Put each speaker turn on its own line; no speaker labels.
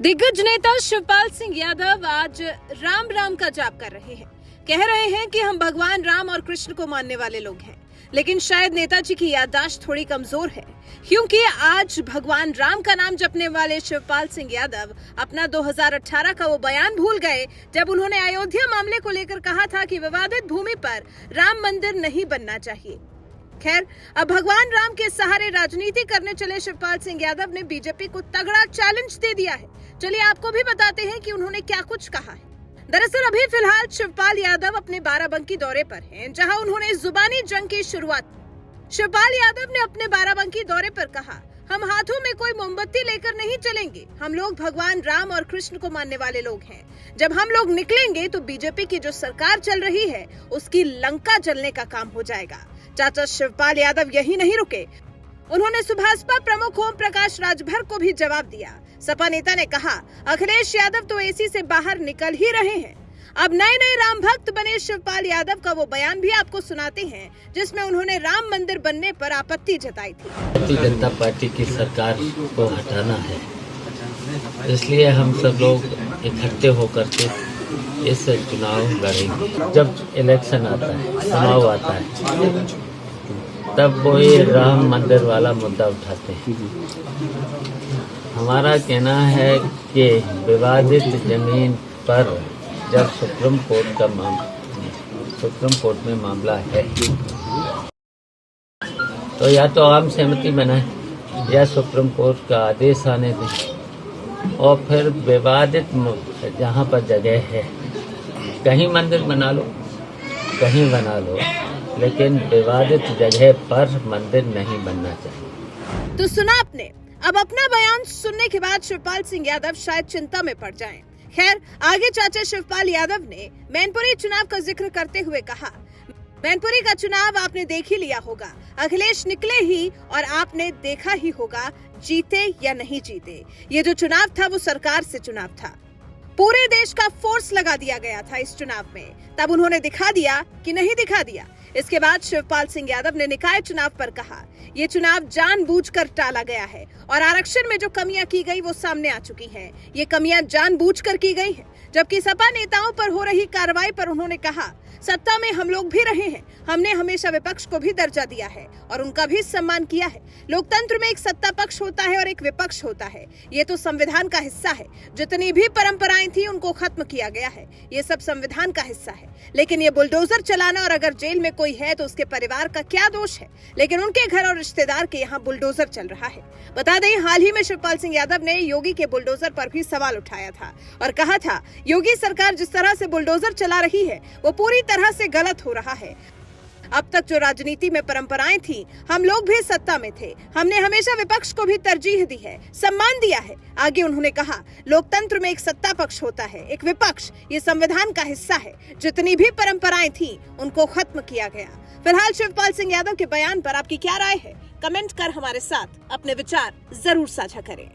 दिग्गज नेता शिवपाल सिंह यादव आज राम राम का जाप कर रहे हैं। कह रहे हैं कि हम भगवान राम और कृष्ण को मानने वाले लोग हैं, लेकिन शायद नेताजी की याददाश्त थोड़ी कमजोर है, क्योंकि आज भगवान राम का नाम जपने वाले शिवपाल सिंह यादव अपना 2018 का वो बयान भूल गए जब उन्होंने अयोध्या मामले को लेकर कहा था कि विवादित भूमि पर राम मंदिर नहीं बनना चाहिए। खैर, अब भगवान राम के सहारे राजनीति करने चले शिवपाल सिंह यादव ने बीजेपी को तगड़ा चैलेंज दे दिया है। चलिए आपको भी बताते हैं कि उन्होंने क्या कुछ कहा है। दरअसल अभी फिलहाल शिवपाल यादव अपने बाराबंकी दौरे पर हैं, जहां उन्होंने जुबानी जंग की शुरुआत। शिवपाल यादव ने अपने बाराबंकी दौरे पर कहा, हम हाथों में कोई मोमबत्ती लेकर नहीं चलेंगे। हम लोग भगवान राम और कृष्ण को मानने वाले लोग हैं। जब हम लोग निकलेंगे तो बीजेपी की जो सरकार चल रही है उसकी लंका जलने का काम हो जाएगा। चाचा शिवपाल यादव यही नहीं रुके, उन्होंने सुभाषपा प्रमुख ओम प्रकाश राजभर को भी जवाब दिया। सपा नेता ने कहा, अखिलेश यादव तो एसी से बाहर निकल ही रहे हैं। अब नए नए राम भक्त बने शिवपाल यादव का वो बयान भी आपको सुनाते हैं, जिसमें उन्होंने राम मंदिर बनने पर आपत्ति जताई थी।
भारतीय जनता पार्टी की सरकार को हटाना है, इसलिए हम सब लोग इकट्ठे होकर के इस चुनाव लड़ेंगे। जब इलेक्शन आता है, चुनाव आता है, तब वो ये राम मंदिर वाला मुद्दा उठाते हैं। हमारा कहना है कि विवादित जमीन पर जब सुप्रीम कोर्ट में मामला है तो या तो आम सहमति बनाए या सुप्रीम कोर्ट का आदेश आने दें, और फिर विवादित जहाँ पर जगह है कहीं मंदिर बना लो, कहीं बना लो, लेकिन विवादित जगह पर मंदिर नहीं बनना चाहिए।
तो सुना आपने। अब अपना बयान सुनने के बाद शिवपाल सिंह यादव शायद चिंता में पड़ जाएं। खैर, आगे चाचा शिवपाल यादव ने मैनपुरी चुनाव का जिक्र करते हुए कहा, मैनपुरी का चुनाव आपने देख ही लिया होगा। अखिलेश निकले ही और आपने देखा ही होगा, जीते या नहीं जीते। ये जो चुनाव था वो सरकार से चुनाव था। पूरे देश का फोर्स लगा दिया गया था इस चुनाव में। तब उन्होंने दिखा दिया कि नहीं दिखा दिया। इसके बाद शिवपाल सिंह यादव ने निकाय चुनाव पर कहा, ये चुनाव जानबूझकर टाला गया है और आरक्षण में जो कमियां की गई वो सामने आ चुकी हैं। ये कमियां जानबूझकर की गई हैं। जबकि सपा नेताओं पर हो रही कार्रवाई पर उन्होंने कहा, सत्ता में हम लोग भी रहे हैं, हमने हमेशा विपक्ष को भी दर्जा दिया है और उनका भी सम्मान किया है। लोकतंत्र में एक सत्ता पक्ष होता है और एक विपक्ष होता है, ये तो संविधान का हिस्सा है। जितनी भी परंपराएं थी उनको खत्म किया गया है, ये सब संविधान का हिस्सा है। लेकिन ये बुलडोजर चलाना और अगर जेल में कोई है तो उसके परिवार का क्या दोष है, लेकिन उनके घर और रिश्तेदार के यहाँ बुलडोजर चल रहा है। बता दें, हाल ही में शिवपाल सिंह यादव ने योगी के बुलडोजर पर भी सवाल उठाया था और कहा था, योगी सरकार जिस तरह से बुलडोजर चला रही है वो पूरी तरह से गलत हो रहा है। अब तक जो राजनीति में परंपराएं थी, हम लोग भी सत्ता में थे, हमने हमेशा विपक्ष को भी तरजीह दी है, सम्मान दिया है। आगे उन्होंने कहा, लोकतंत्र में एक सत्ता पक्ष होता है, एक विपक्ष, ये संविधान का हिस्सा है। जितनी भी परंपराएं थी उनको खत्म किया गया। फिलहाल शिवपाल सिंह यादव के बयान पर आपकी क्या राय है? कमेंट कर हमारे साथ अपने विचार जरूर साझा करें।